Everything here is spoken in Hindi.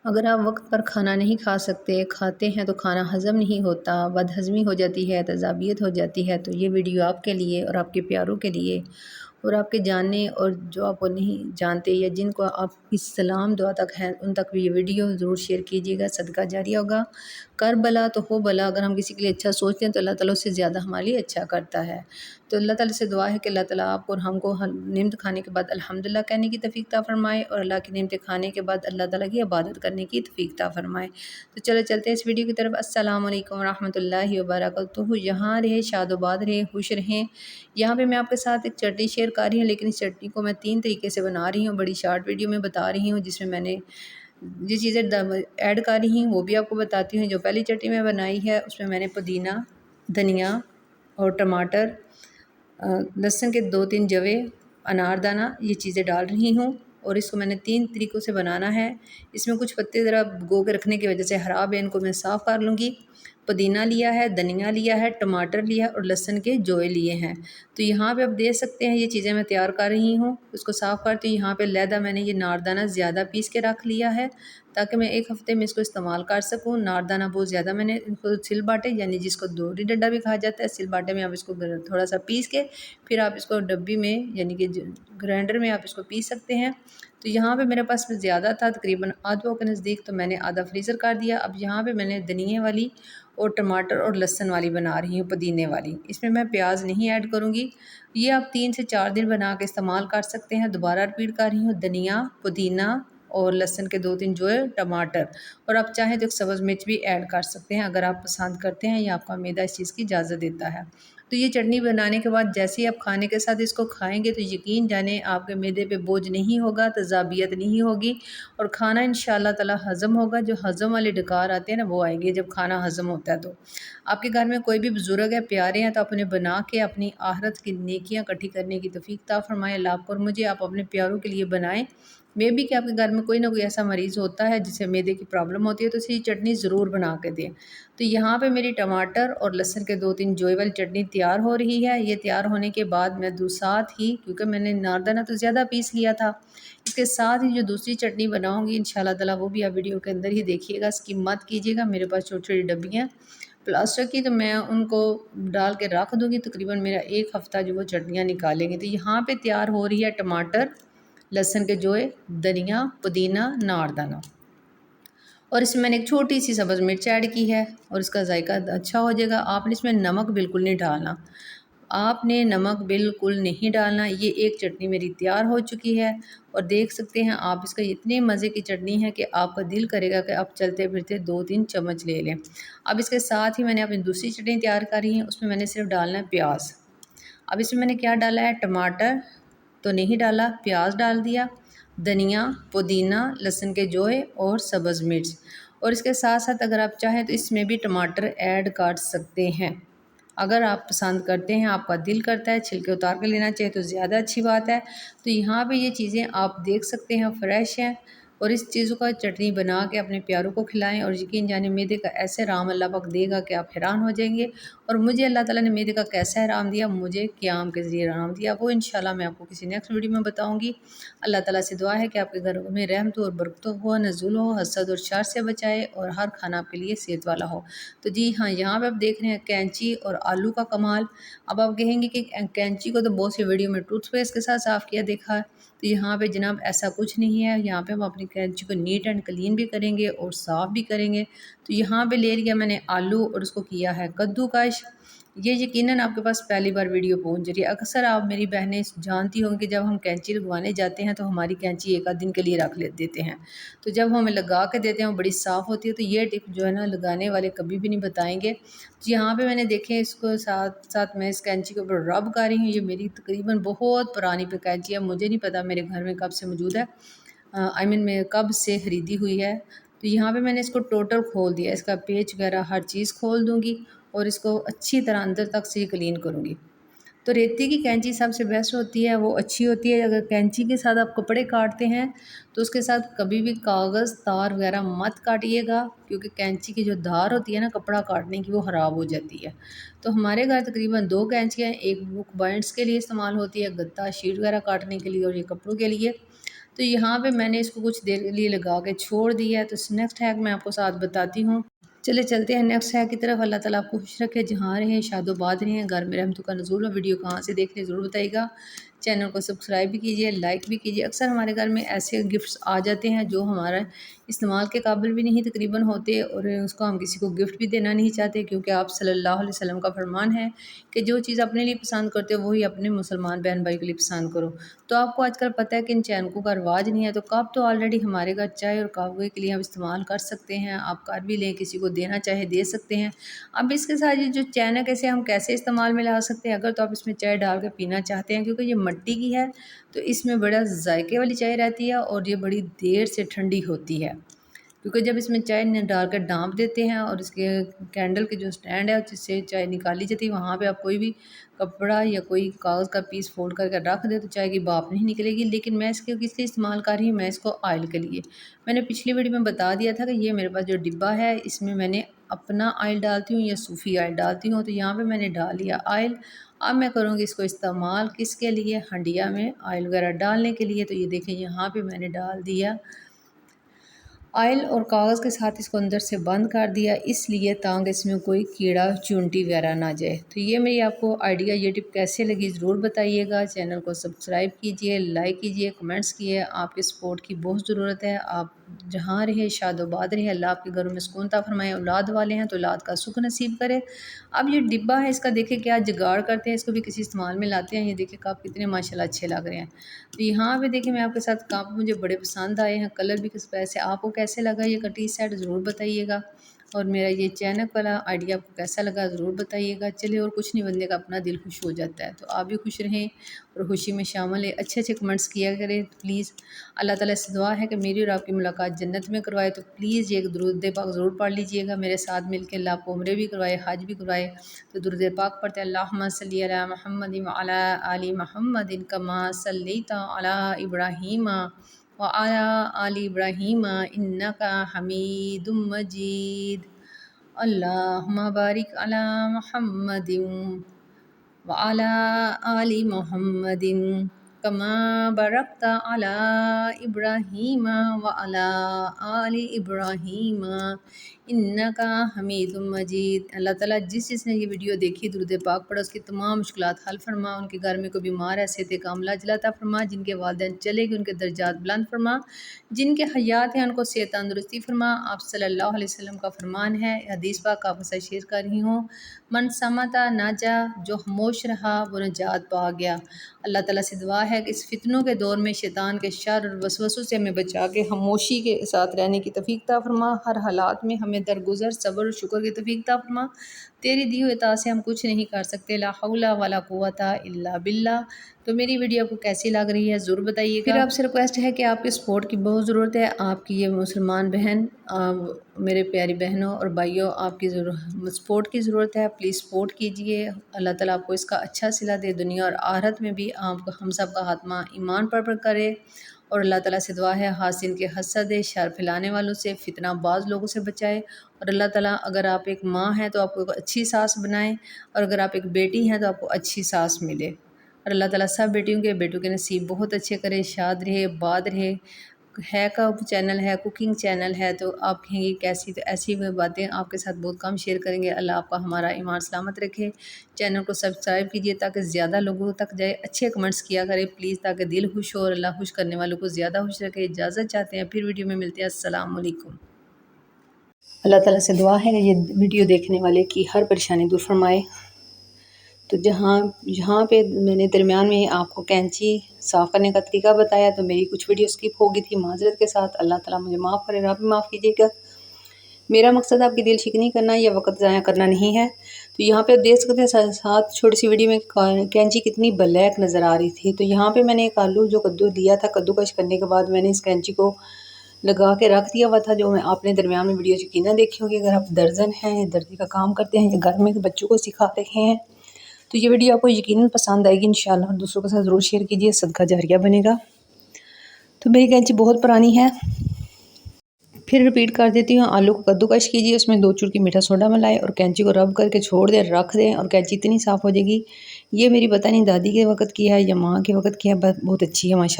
अगर आप वक्त पर खाना नहीं खा सकते, खाते हैं तो खाना हज़म नहीं होता, बदहज़मी हो जाती है, तेज़ाबियत हो जाती है, तो ये वीडियो आपके लिए और आपके प्यारों के लिए और आपके जानने और जो आपको नहीं जानते या जिनको आप इस सलाम दुआ तक हैं उन तक भी ये वीडियो ज़रूर शेयर कीजिएगा। सदका जारिया होगा। कर भला तो हो भला। अगर हम किसी के लिए अच्छा सोचते हैं तो अल्लाह ताला उससे ज़्यादा हमारे लिए अच्छा करता है। तो अल्लाह ताला से दुआ है कि अल्लाह ताला आपको और हमको नेमत खाने के बाद अल्हम्दुलिल्लाह कहने की तौफीक अता फ़रमाए और अल्लाह की नेमतें खाने के बाद अल्लाह ताला की इबादत करने की तौफीक अता फ़रमाए। तो चलो चलते हैं इस वीडियो की तरफ। अस्सलाम वालेकुम व रहमतुल्लाहि व बरकातुहू। यहाँ रहे शादोबाद रहे, खुश रहें। यहाँ पे मैं आपके साथ एक चटनी शेयर कर रही हूँ, लेकिन इस चटनी को मैं 3 तरीके से बना रही हूँ। बड़ी शॉर्ट वीडियो में बता रही हूँ जिसमें मैंने जिस चीज़ें ऐड कर रही हूँ वो भी आपको बताती हूँ। जो पहली चटनी मैं बनाई है उसमें मैंने पुदीना, धनिया और टमाटर, लहसुन के 2-3 जवे, अनारदाना ये चीज़ें डाल रही हूँ और इसको मैंने 3 तरीक़ों से बनाना है। इसमें कुछ पत्ते ज़रा भिगो के रखने की वजह से ख़राब है, इनको मैं साफ़ कर लूँगी। पुदीना लिया है, धनिया लिया है, टमाटर लिया है और लहसुन के जोए लिए हैं। तो यहाँ पे आप देख सकते हैं ये चीज़ें मैं तैयार कर रही हूँ। इसको साफ़ करती हूँ। यहाँ पे लहदा मैंने ये नारदाना ज़्यादा पीस के रख लिया है ताकि मैं 1 हफ़्ते में इसको इस्तेमाल कर सकूँ। नारदाना बहुत ज़्यादा मैंने इनको सिलबाटे यानी जिसको दोहरी डंडा भी कहा जाता है, सिलबाटे में आप इसको थोड़ा सा पीस के फिर आप इसको डब्बी में यानी कि ग्राइंडर में आप इसको पीस सकते हैं। तो यहाँ पे मेरे पास ज़्यादा था, तकरीबन आधे के नज़दीक, तो मैंने आधा फ्रीज़र कर दिया। अब यहाँ पे मैंने धनिए वाली और टमाटर और लहसुन वाली बना रही हूँ, पुदीने वाली। इसमें मैं प्याज नहीं ऐड करूँगी। ये आप 3 से 4 दिन बना के इस्तेमाल कर सकते हैं। दोबारा रिपीट कर रही हूँ, धनिया, पुदीना और लहसुन के 2-3 जो है टमाटर, और आप चाहें तो एक सब्ज़ मिर्च भी ऐड कर सकते हैं अगर आप पसंद करते हैं या आपका मैदा इस चीज़ की इजाज़त देता है। तो ये चटनी बनाने के बाद जैसे ही आप खाने के साथ इसको खाएंगे तो यकीन जाने आपके मैदे पे बोझ नहीं होगा, तेज़ाबियत नहीं होगी और खाना इंशाअल्लाह ताला हज़म होगा। जो हज़म वाले डकार आते हैं ना वो आएंगे जब खाना हज़म होता है। तो आपके घर में कोई भी बुज़ुर्ग है, प्यारे हैं, तो आप उन्हें बना के अपनी आखिरत की नेकियां इकट्ठी करने की तौफीक अता फ़रमाए अल्लाह आपको और मुझे। आप अपने प्यारों के लिए बनाएं। मे बी कि आपके घर में कोई ना कोई ऐसा मरीज़ होता है जिसे मैदे की प्रॉब्लम होती है, तो इसे चटनी ज़रूर बना के दें। तो यहाँ पे मेरी टमाटर और लहसुन के 2-3 जोए वाली चटनी तैयार हो रही है। ये तैयार होने के बाद मैं साथ ही, क्योंकि मैंने नारदाना तो ज़्यादा पीस लिया था, इसके साथ ही जो दूसरी चटनी बनाऊँगी इंशाल्लाह ताला वो भी आप वीडियो के अंदर ही देखिएगा, स्किप मत कीजिएगा। मेरे पास छोटी-छोटी डब्बियाँ प्लास्टिक की, तो मैं उनको डाल के रख दूँगी। तकरीबन मेरा 1 हफ़्ता जो वो चटनियाँ निकालेंगी। तो यहाँ पे तैयार हो रही है टमाटर, लहसुन के जोए, धनिया, पुदीना, नारदाना, और इसमें मैंने एक छोटी सी सब्ज़ मिर्च ऐड की है और इसका जायका अच्छा हो जाएगा। आपने इसमें नमक बिल्कुल नहीं डालना, आपने नमक बिल्कुल नहीं डालना। ये एक चटनी मेरी तैयार हो चुकी है और देख सकते हैं आप, इसका इतने मज़े की चटनी है कि आपका दिल करेगा कि आप चलते फिरते 2-3 चम्मच ले लें। अब इसके साथ ही मैंने अपनी दूसरी चटनी तैयार करी है, उसमें मैंने सिर्फ डालना है प्याज। अब इसमें मैंने क्या डाला है, टमाटर तो नहीं डाला, प्याज डाल दिया, धनिया, पुदीना, लहसुन के जोए और सब्ज़ मिर्च, और इसके साथ साथ अगर आप चाहें तो इसमें भी टमाटर ऐड कर सकते हैं। अगर आप पसंद करते हैं, आपका दिल करता है छिलके उतार कर लेना चाहिए तो ज़्यादा अच्छी बात है। तो यहाँ पे ये चीज़ें आप देख सकते हैं फ्रेश हैं, और इस चीज़ों का चटनी बना के अपने प्यारों को खिलाएं और यकीन जाने मैदे का ऐसे राम अल्लाह पाक देगा कि आप हैरान हो जाएंगे। और मुझे अल्लाह ताला ने मैदे का कैसा आराम दिया, मुझे क़याम के ज़रिए आराम दिया, वो इंशाल्लाह मैं आपको किसी नेक्स्ट वीडियो में बताऊँगी। अल्लाह ताला से दुआ है कि आपके घरों में रहमत और बरकत हो, नज़ुल हो, हसद और शर से बचाए और हर खाना आपके लिए सेहत वाला हो। तो जी हाँ, यहाँ पे आप देख रहे हैं कैंची और आलू का कमाल। अब आप कहेंगे कि कैंची को तो बहुत सी वीडियो में टूथपेस्ट के साथ साफ़ किया देखा है, तो यहाँ पे जनाब ऐसा कुछ नहीं है। यहाँ पे हम अपनी कैंची को नीट एंड क्लीन भी करेंगे और साफ़ भी करेंगे। तो यहाँ पे ले लिया मैंने आलू और उसको किया है कद्दूकश। ये यकीनन आपके पास पहली बार वीडियो पहुंच रही है। अक्सर आप मेरी बहनें जानती होंगी कि जब हम कैंची लगवाने जाते हैं तो हमारी कैंची एक आध दिन के लिए रख देते हैं, तो जब हमें लगा के देते हैं वो बड़ी साफ़ होती है। तो ये टिप जो है ना लगाने वाले कभी भी नहीं बताएंगे। तो यहाँ पे मैंने देखे इसको साथ साथ मैं इस कैंची के ऊपर रब कर रही हूँ। ये मेरी तकरीबन बहुत पुरानी पे कैंची है, मुझे नहीं पता मेरे घर में कब से मौजूद है, आई मीन मैं कब से ख़रीदी हुई है। तो यहाँ पे मैंने इसको टोटल खोल दिया, इसका पेच वगैरह हर चीज़ खोल दूँगी और इसको अच्छी तरह अंदर तक से क्लीन करूँगी। तो रेती की कैंची सबसे बेस्ट होती है, वो अच्छी होती है। अगर कैंची के साथ आप कपड़े काटते हैं तो उसके साथ कभी भी कागज़ तार वगैरह मत काटिएगा, क्योंकि कैंची की जो धार होती है ना कपड़ा काटने की, वो ख़राब हो जाती है। तो हमारे घर तकरीबन 2 कैंचियाँ हैं, एक बुक बाइंड्स के लिए इस्तेमाल होती है, गत्ता शीट वगैरह काटने के लिए, और ये कपड़ों के लिए। तो तो यहाँ पे मैंने इसको कुछ देर के लिए लगा के छोड़ दिया है। तो नेक्स्ट हैक मैं आपको साथ बताती हूँ। चले चलते हैं नेक्स्ट हैक की तरफ। अल्लाह ताला आपको खुश रखे, जहाँ रहें शादोबाद रहें, घर में रहमतों का नज़ूल हो। वीडियो कहाँ से देख रहे ज़रूर बताइएगा। चैनल को सब्सक्राइब भी कीजिए, लाइक भी कीजिए। अक्सर हमारे घर में ऐसे गिफ्ट्स आ जाते हैं जो हमारा इस्तेमाल के काबिल भी नहीं तकरीबन होते, और उसको हम किसी को गिफ्ट भी देना नहीं चाहते, क्योंकि आप सल्लल्लाहु अलैहि वसल्लम का फरमान है कि जो चीज़ अपने लिए पसंद करते हो वही अपने मुसलमान बहन भाई के लिए पसंद करो। तो आपको आजकल पता है कि इन चैनकों का रिवाज नहीं है, तो कप तो ऑलरेडी हमारे घर चाय और कहवे के लिए हम इस्तेमाल कर सकते हैं। आप कर भी लें, किसी को देना चाहे दे सकते हैं। अब इसके साथ ये जो चैनक ऐसे हम कैसे इस्तेमाल में ला सकते हैं, अगर तो आप इसमें चाय डाल के पीना चाहते हैं, क्योंकि ये मिट्टी की है तो इसमें बड़ा जायके वाली चाय रहती है और ये बड़ी देर से ठंडी होती है। क्योंकि जब इसमें चाय डाल कर डाँप देते हैं और इसके कैंडल के जो स्टैंड है जिससे चाय निकाली जाती है, वहाँ पे आप कोई भी कपड़ा या कोई कागज़ का पीस फोल्ड करके रख दे तो चाय की भाप नहीं निकलेगी। लेकिन मैं इसके किस लिए इस्तेमाल कर रही हूँ, मैं इसको ऑयल के लिए। मैंने पिछली वीडियो में बता दिया था कि ये मेरे पास जो डिब्बा है इसमें मैंने अपना ऑयल डालती हूँ या सूफी ऑयल डालती हूँ। तो यहाँ पर मैंने डाल लिया ऑयल। अब मैं करूँगी इसको इस्तेमाल किसके लिए, हंडिया में ऑयल वगैरह डालने के लिए। तो ये देखें यहाँ पर मैंने डाल दिया ऑयल और कागज़ के साथ इसको अंदर से बंद कर दिया, इसलिए ताकि इसमें कोई कीड़ा चूंटी वगैरह ना जाए। तो ये मेरी आपको आइडिया, ये टिप कैसे लगी ज़रूर बताइएगा। चैनल को सब्सक्राइब कीजिए, लाइक कीजिए, कमेंट्स कीजिए। आपके सपोर्ट की बहुत ज़रूरत है। आप जहाँ रहे शादोबाद रहे, अल्लाह आपके घरों में सुकून अता फरमाए। औलाद वाले हैं तो औलाद का सुख नसीब करे। अब ये डिब्बा है, इसका देखिए क्या जुगाड़ करते हैं, इसको भी किसी इस्तेमाल में लाते हैं। ये देखिए कप कितने माशाल्लाह अच्छे लग रहे हैं। तो यहाँ पे देखिए मैं आपके साथ कप मुझे बड़े पसंद आए हैं, कलर भी किस वैसे आपको कैसे लगा ये कटी सेट ज़रूर बताइएगा। और मेरा ये चैनक वाला आइडिया आपको कैसा लगा ज़रूर बताइएगा। चलिए, और कुछ नहीं, बंदे का अपना दिल खुश हो जाता है। तो आप भी खुश रहें और खुशी में शामिल है। अच्छे अच्छे कमेंट्स किया करें प्लीज़। अल्लाह ताला से दुआ है कि मेरी और आपकी मुलाकात जन्नत में करवाए। तो प्लीज़ ये दुरूद पाक ज़रूर पढ़ लीजिएगा मेरे साथ मिलकर। अल्लाह आपको उम्रे भी करवाए, हज भी करवाए। तो दुरूद पाक पढ़ते अल्लाहुम्मा सल्ली अला मुहम्मदिन व अला आलि मुहम्मदिन कमा सल्लैता अला इब्राहीम व अला आलि इब्राहीम इन्नका हमीदुम मजीद। अल्लाहुम्मा बारिक अला मुहम्मदिन व अला आलि मुहम्मदिन कमा बरकता अला इब्राहीम व अला आलि इब्राहीम इन्नका हमीदुम मजीद। अल्लाह ताला जिसने ये वीडियो देखी, दुरूद पाक पढ़ा, उसकी तमाम मुश्किलात हल फरमा। उनके घर में कोई बीमार है, सेहत कामिला अता फरमा। जिनके वालिदैन चले गए उनके दर्जात बुलंद फरमा। जिनके हयात हैं उनको सेहत तंदुरुस्ती फरमा। आप सल्लल्लाहु अलैहि वसल्लम का फरमान है, हदीस पाक आपके साथ शेयर कर रही हूँ, मन समता नाजा, जो खामोश रहा वो नजात पा गया। अल्लाह ताला से दुआ है कि इस फितनों के दौर में शैतान के शर और वसवसों से हमें बचा के खामोशी के साथ रहने की तौफीक अता फरमा। हर हालात में हमें दरगुजर सब्र और शुक्र की तौफीक अता फरमा। तेरी दी हुई अता से हम कुछ नहीं कर सकते, ला हौला वला कुव्वता इल्ला बिल्ला। तो मेरी वीडियो आपको कैसी लग रही है ज़रूर बताइएगा। फिर आपसे रिक्वेस्ट है कि आपके सपोर्ट की बहुत ज़रूरत है। आपकी ये मुसलमान बहन, मेरे प्यारी बहनों और भाइयों, आपकी सपोर्ट की ज़रूरत है। प्लीज़ सपोर्ट कीजिए। अल्लाह ताला आपको इसका अच्छा सिला दे, दुनिया और आखिरत में भी आपको हम सब का खात्मा ईमान पर करे। और अल्लाह ताला से दुआ है हासिन के हसद शर फैलाने वालों से, फितना बाज लोगों से बचाए। और अल्लाह ताला अगर आप एक माँ हैं तो आपको एक अच्छी सास बनाए, और अगर आप एक बेटी हैं तो आपको अच्छी सास मिले। और अल्लाह ताला सब बेटियों के बेटों के नसीब बहुत अच्छे करे, शाद रहे, बाद रहे। है का चैनल है, कुकिंग चैनल है, तो आप कहेंगे कैसी, तो ऐसी बातें आपके साथ बहुत कम शेयर करेंगे। अल्लाह आपका हमारा ईमान सलामत रखे। चैनल को सब्सक्राइब कीजिए ताकि ज़्यादा लोगों तक जाए। अच्छे कमेंट्स किया करें प्लीज़, ताकि दिल खुश हो और अल्लाह खुश करने वालों को ज़्यादा खुश रखे। इजाज़त चाहते हैं, फिर वीडियो में मिलते हैं। अस्सलाम वालेकुम। अल्लाह ताला से दुआ है कि ये वीडियो देखने वाले की हर परेशानी दूर फरमाए। तो जहाँ पे मैंने दरमियान में आपको कैंची साफ़ करने का तरीका बताया, तो मेरी कुछ वीडियो स्किप हो गई थी, माज़रत के साथ। अल्लाह ताला मुझे माफ़ करे, आप भी माफ़ कीजिएगा। मेरा मकसद आपकी दिल शिकनी करना या वक्त ज़ाया करना नहीं है। तो यहाँ पे आप देख सकते हैं साथ छोटी सी वीडियो में कैंची कितनी ब्लैक नज़र आ रही थी। तो यहाँ पे मैंने एक आलू जो कद्दू लिया था, कद्दूकश करने के बाद मैंने इस कैंची को लगा के रख दिया हुआ था, जो मैं आपने दरमियान में वीडियो यकीनन देखी होगी। अगर आप दर्जन हैं या दर्जी का काम करते हैं या घर में बच्चों को सिखा रहे हैं, तो ये वीडियो आपको यकीनन पसंद आएगी इंशाल्लाह। और दूसरों के साथ ज़रूर शेयर कीजिए, सदका जारिया बनेगा। तो मेरी कैंची बहुत पुरानी है, फिर रिपीट कर देती हूँ। आलू को कद्दूकश कीजिए, उसमें 2 चुटकी मीठा सोडा मिलाएं और कैंची को रब करके छोड़ दें, रख दें, और कैंची इतनी साफ़ हो जाएगी। ये मेरी पता नहीं दादी के वक़्त की है या माँ के वक़्त की है, बहुत अच्छी है माशाल्लाह।